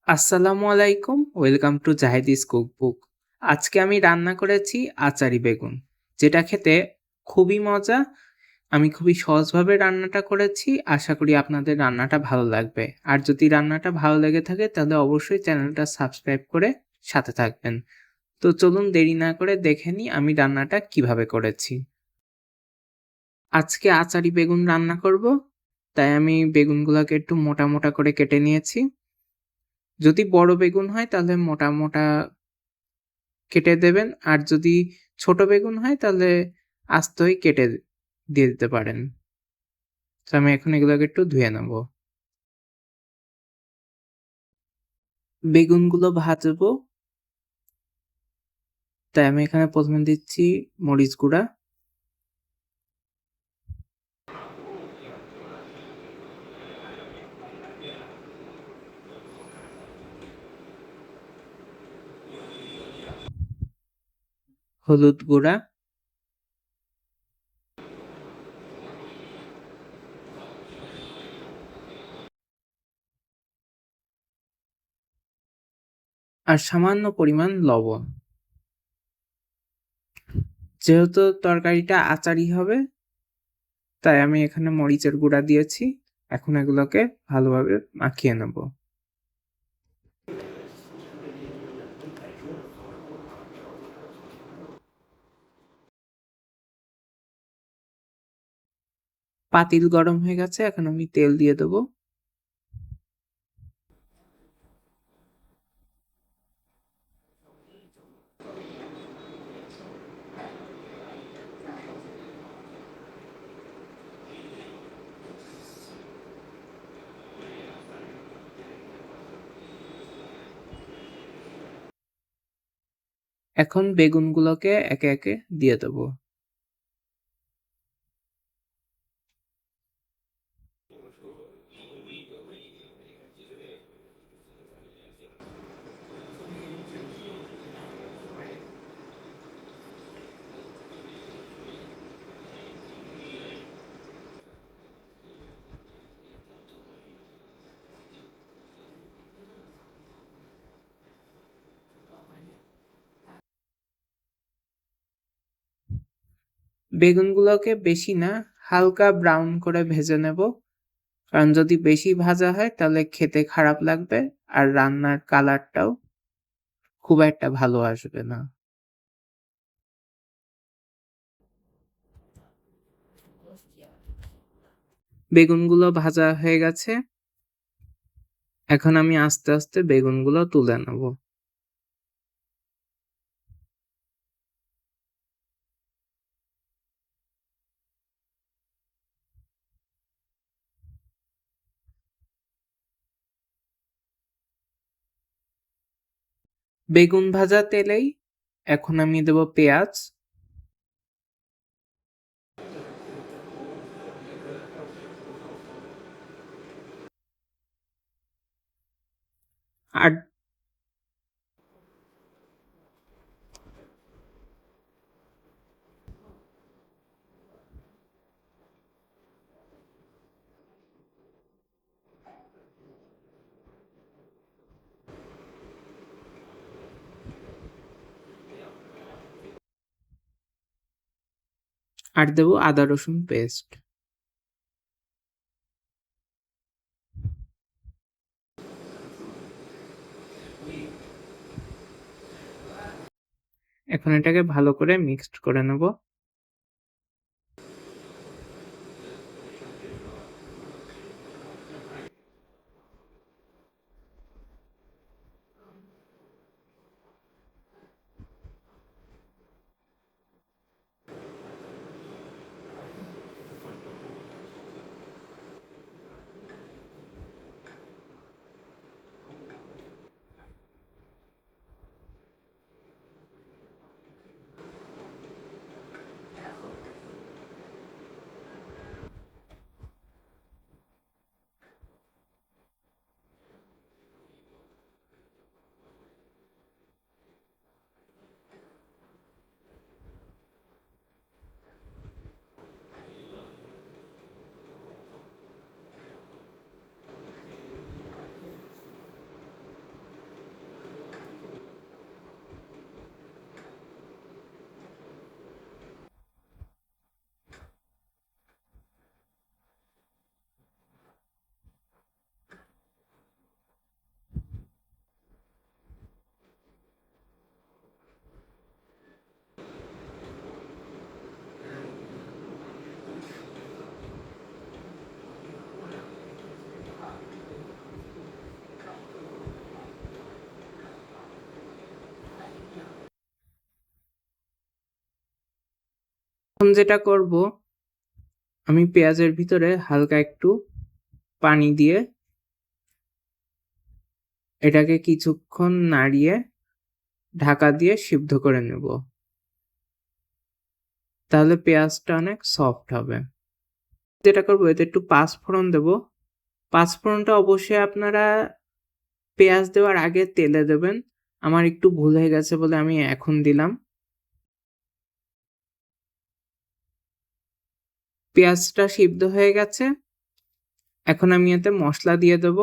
আসসালামু আলাইকুম। Welcome to Zahid's cookbook. আজকে আমি রান্না করেছি আচারি বেগুন, যেটা খেতে খুবই মজা। আমি খুবই সহজভাবে রান্নাটা করেছি। আশা করি আপনাদের রান্নাটা ভালো লাগবে। আর যদি রান্নাটা ভালো লেগে থাকে তাহলে অবশ্যই চ্যানেলটা সাবস্ক্রাইব করে সাথে থাকবেন। তো চলুন দেরি না করে দেখে নিই আমি রান্নাটা কিভাবে করেছি। আজকে আচারি বেগুন রান্না করব, তাই আমি বেগুনগুলোকে একটু মোটা, মোটা করে কেটে নিয়েছি। যদি বড় বেগুন হয় তাহলে মোটা, মোটা কেটে দেবেন। আর যদি ছোট বেগুন হয় তাহলে আস্তই কেটে দিয়ে দিতে পারেন। তো আমি এখন এগুলোকে একটু ধুয়ে নেব। বেগুনগুলো ভাজবো, তাই আমি এখানে ১ম এ দিচ্ছি মরিচ গুঁড়া, হলুদ গুঁড়া, আর সামান্য পরিমাণ লবণ। যেহেতু তরকারিটা আচারি হবে, তাই আমি এখানে মরিচের গুঁড়া দিয়েছি। এখন এগুলোকে ভালোভাবে মাখিয়ে নেব। পাতিল গরম হয়ে গেছে, এখন আমি তেল দিয়ে দেব। এখন বেগুনগুলোকে একে, একে দিয়ে দেব। বেগুনগুলোকে বেশি না, হালকা ব্রাউন করে ভেজে নেব। কারণ যদি বেশি ভাজা হয় তাহলে খেতে খারাপ লাগবে আর রান্নার কালারটাও খুব একটা ভালো আসবে না। বেগুনগুলো ভাজা হয়ে গেছে। এখন আমি আস্তে, আস্তে বেগুনগুলো তুলে নেব। বেগুন ভাজা তেলেই এখন আমি দেব পেঁয়াজ, আর দেব আদা রসুন পেস্ট। এখন এটাকে ভালো করে মিক্সড করে নেব। যেটা করব, আমি পেঁয়াজের ভিতরে হালকা একটু পানি দিয়ে এটাকে কিছুক্ষণ নাড়িয়ে ঢাকা দিয়ে সিদ্ধ করে নেব। তাহলে পেঁয়াজটা অনেক সফট হবে। যেটা করব, এতে একটু পাঁচফোড়ন দেব। পাঁচফোড়নটা অবশ্যই আপনারা পেঁয়াজ দেওয়ার আগে তেলে দেবেন। আমার একটু ভুল হয়ে গেছে বলে আমি এখন দিলাম। পেঁয়াজটা সিদ্ধ হয়ে গেছে। এখন আমি এতে মসলা দিয়ে দেব।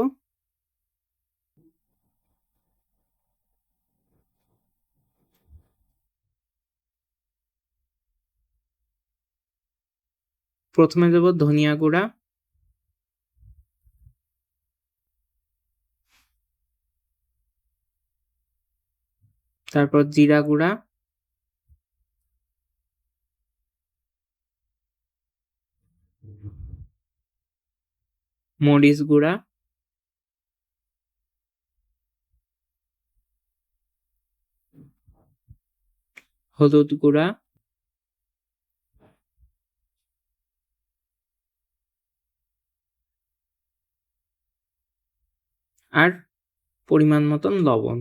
প্রথমে দেব ধনিয়া গুঁড়া, তারপর জিরা গুঁড়া, মরিচ গুঁড়া, হলুদ গুঁড়া, আর পরিমাণ মতন লবণ।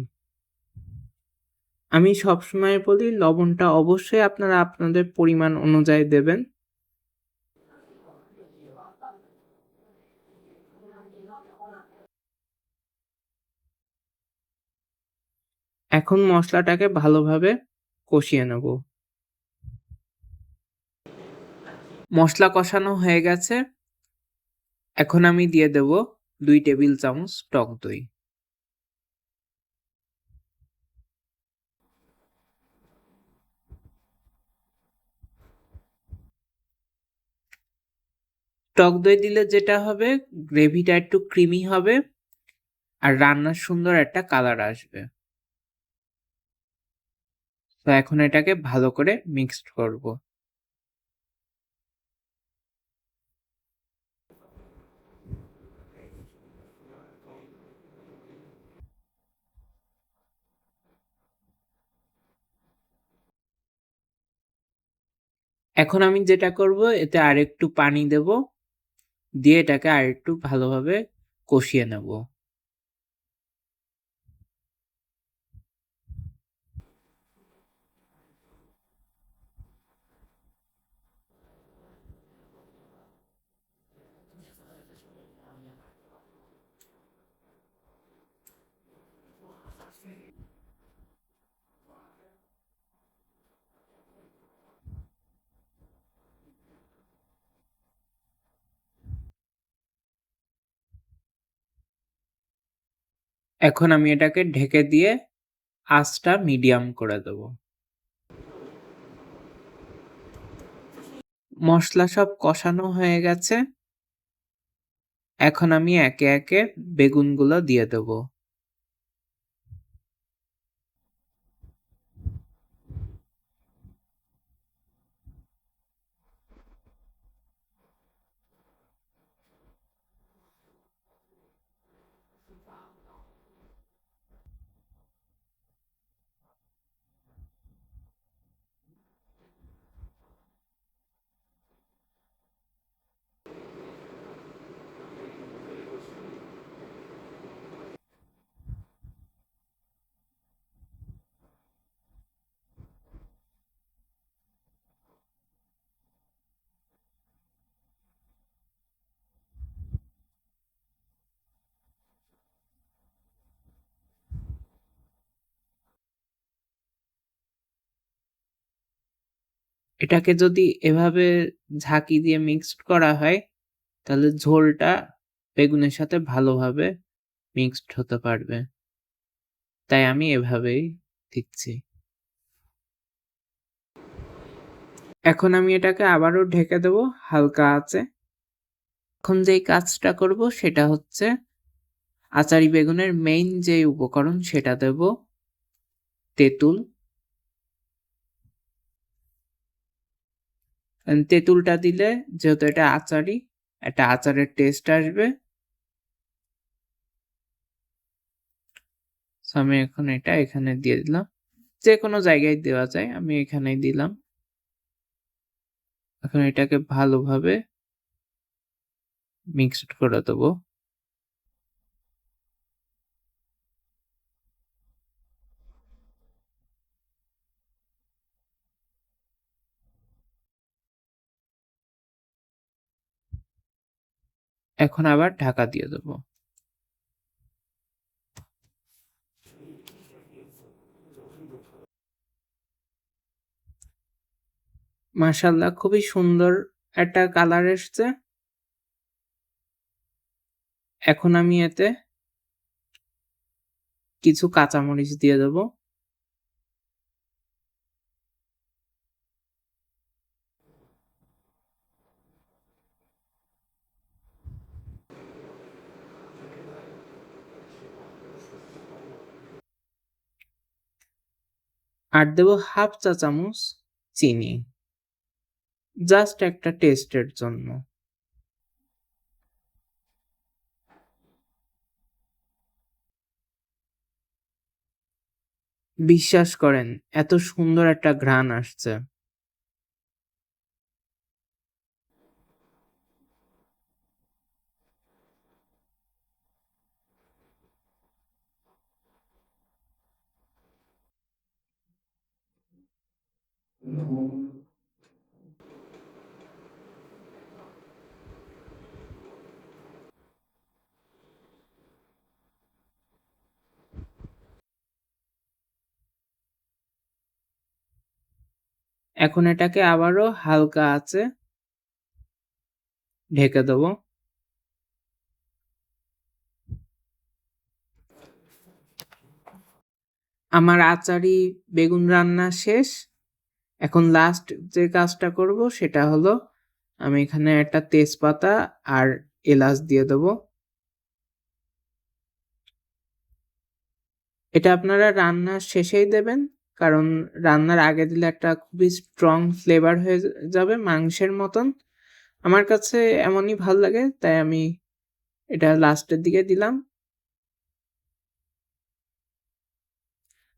আমি সবসময় বলি লবণটা অবশ্যই আপনারা আপনাদের পরিমাণ অনুযায়ী দেবেন। এখন মশলাটাকে ভালোভাবে কষিয়ে নেব। মশলা কষানো হয়ে গেছে। এখন আমি দিয়ে দেব 2 টেবিল চামচ টক দই। টক দই দিলে যেটা হবে, গ্রেভিটা একটু ক্রিমি হবে আর রান্নার সুন্দর একটা কালার আসবে। তো এখন এটাকে ভালো করে মিক্সড করব। এখন আমি যেটা করব, এতে আরেকটু পানি দেব, দিয়ে এটাকে আরেকটু ভালোভাবে কষিয়ে নেব। এখন আমি এটাকে ঢেকে দিয়ে আঁচটা মিডিয়াম করে দেব। মসলা সব কষানো হয়ে গেছে। এখন আমি একে একে বেগুনগুলো দিয়ে দেব। এটাকে যদি এভাবে ঝাঁকি দিয়ে মিক্সড করা হয়, তাহলে ঝোলটা বেগুনের সাথে ভালোভাবে মিক্সড হতে পারবে। তাই আমি এভাবেই দিচ্ছি। এখন আমি এটাকে আবারও ঢেকে দেব হালকা আঁচে। এখন যেই কাজটা করব সেটা হচ্ছে আচারি বেগুনের মেইন যে উপকরণ সেটা দেব, তেঁতুল। তেঁতুলটা দিলে যেহেতু এটা আচারি, একটা আচারের টেস্ট আসবে। সো আমি এখন এটা এখানে দিয়ে দিলাম। যে কোনো জায়গায় দেওয়া যায়, আমি এখানেই দিলাম। এখন এটাকে ভালোভাবে মিক্সড করে দেবো। এখন আবার ঢাকা দিয়ে দেবো। মাশাআল্লাহ, খুবই সুন্দর একটা কালার এসছে। এখন আমি এতে কিছু কাঁচামরিচ দিয়ে দেবো। আর দেবো হাফ চা চামচ চিনি। জাস্ট একটা টেস্টের জন্য। বিশ্বাস করেন, এত সুন্দর একটা ঘ্রাণ আসছে। এখন এটাকে আবারও হালকা আঁচে ঢেকে দেবো। আমার আচারি বেগুন রান্না শেষ। এখন লাস্ট যে কাজটা করব সেটা হলো আমি এখানে একটা তেজপাতা আর এলাচ দিয়ে দেবো। এটা আপনারা রান্নার শেষেই দেবেন, কারণ রান্নার আগে দিলে একটা খুবই স্ট্রং ফ্লেভার হয়ে যাবে মাংসের মতন। আমার কাছে এমনই ভাল লাগে, তাই আমি এটা লাস্টের দিকে দিলাম।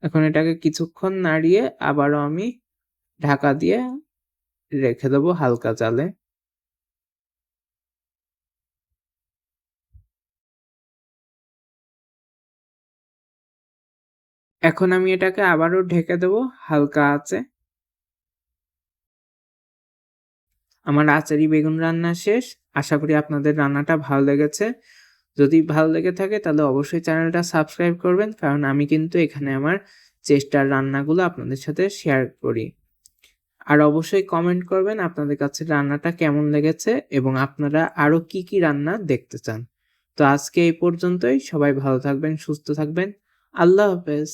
এখন এটাকে কিছুক্ষণ নাড়িয়ে আবারও আমি ঢাকা দিয়ে রেখে দেবো হালকা জালে। এখন আমি এটাকে আবারও ঢেকে দেবো হালকা আঁচে। আমার আচারি বেগুন রান্না শেষ। আশা করি আপনাদের রান্নাটা ভালো লেগেছে। যদি ভালো লেগে থাকে তাহলে অবশ্যই চ্যানেলটা সাবস্ক্রাইব করবেন, কারণ আমি কিন্তু এখানে আমার চেষ্টার রান্নাগুলো আপনাদের সাথে শেয়ার করি। আর অবশ্যই কমেন্ট করবেন আপনাদের কাছে রান্নাটা কেমন লেগেছে এবং আপনারা আরো কি কি রান্না দেখতে চান। তো আজকে এই পর্যন্তই। সবাই ভালো থাকবেন, সুস্থ থাকবেন। আল্লাহ হাফেজ।